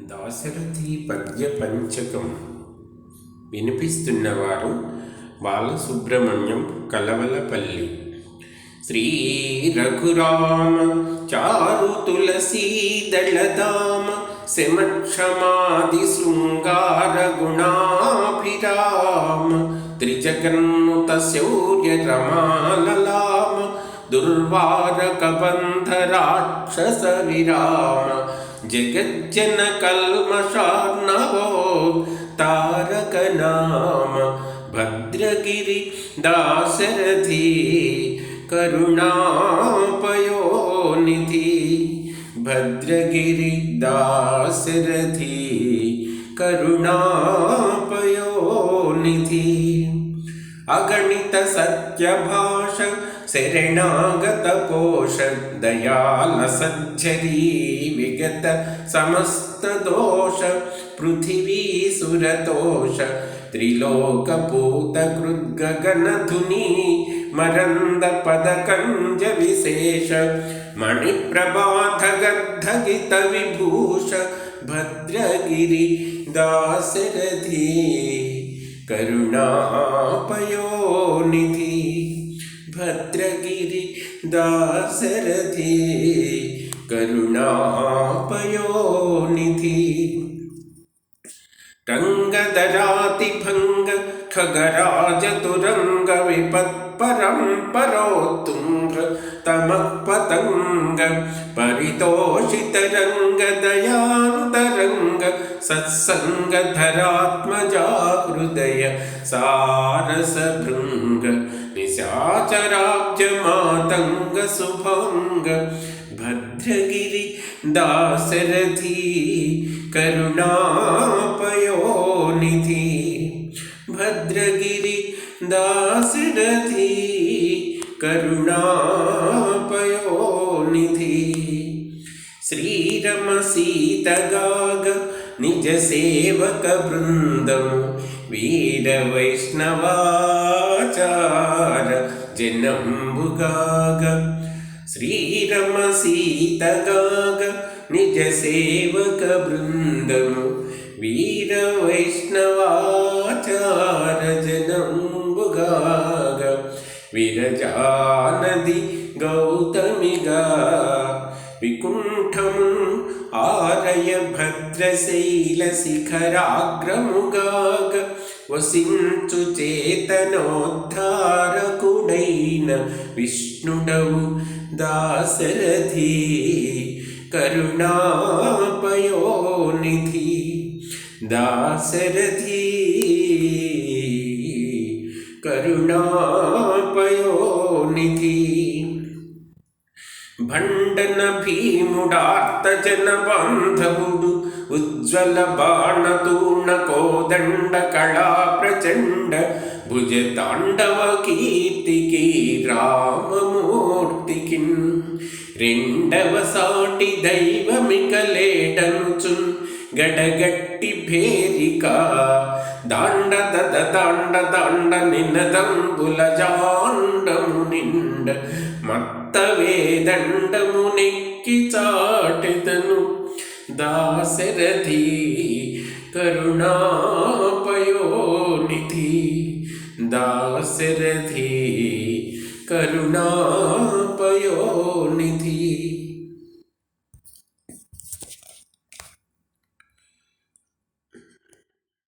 దాశరథి పద్య పంచకం వినిపిస్తున్నవారు బాలసుబ్రహ్మణ్యం కలవలపల్లి. శ్రీ రఘురామ చారు తులసీదళదామ శమక్షమాది శృంగార గుణాభిరామ త్రిజగన్నుత శౌర్య రమాలలామ దుర్వారక బంధ రాక్షస విరామ జగజ్జన కల్మషార్ణవో తారక నామ భద్రగిరి దాశరథి కరుణాపయోనిధి. భద్రగిరి దాశరథి కరుణాపయోనిధి. అగణిత సత్యభాష శరణాగత పోష దయాల సజ్జరీ విగత సమస్త దోష పృథివీ సురతోష త్రిలోకపూత కృద్గగనధుని మరంద పదకంజ విశేష మణిప్రభాధగద్ధగిత విభూష భద్రగిరి దాశరథి కరుణాపయోనిధి. భద్రగిరి దాశరథి కరుణాపయోనిధి. రంగధరాతిభంగ ఖగరాజతురంగ విపత్పరంపరోత్తుంగ తమఃపతంగ పరితోషితరంగ దయాంతరంగ సత్సంగధరాత్మజా హృదయ సారసభృంగ నిశాచరాబ్జమాతంగ శుభంగ భద్రగిరి దాశరథి కరుణాపయోనిధి. భద్రగిరి దాశరథి కరుణాపయోనిధి. శ్రీరమ సీతగాగ నిజ సేవక బృందము వీర వైష్ణవాచార జనంబుగాగ. శ్రీరమ సీతగాగ నిజ సేవక బృందము వీర వైష్ణవాచార జనంబుగాగ. విరజానది గౌతమిగా వికుంఠము ఆరయ భద్రశైల శిఖరాగ్రముగాగ. వసించు చేతనోద్ధారకుడైన విష్ణుడవు దాశరథి కరుణాపయోనిధి. దాశరథి కరుణాపయోనిధి. భండన భీముడార్త జన బాంధవుడు ఉజ్వల బాణతూర్ణ కోదండ కళా ప్రచండ భుజ తాండవ కీర్తికి రామమూర్తికి రెండవ సాటి దైవమికలేడనుచున్ గడగట్టి భేరిక దాండ దద దాండ దాండ నినదంబుల జాండము నిండ మత్త వేదండము నెక్కి చాటెదను దాశరథి కరుణాపయోనిధి. దాశరథి కరుణాపయోనిధి.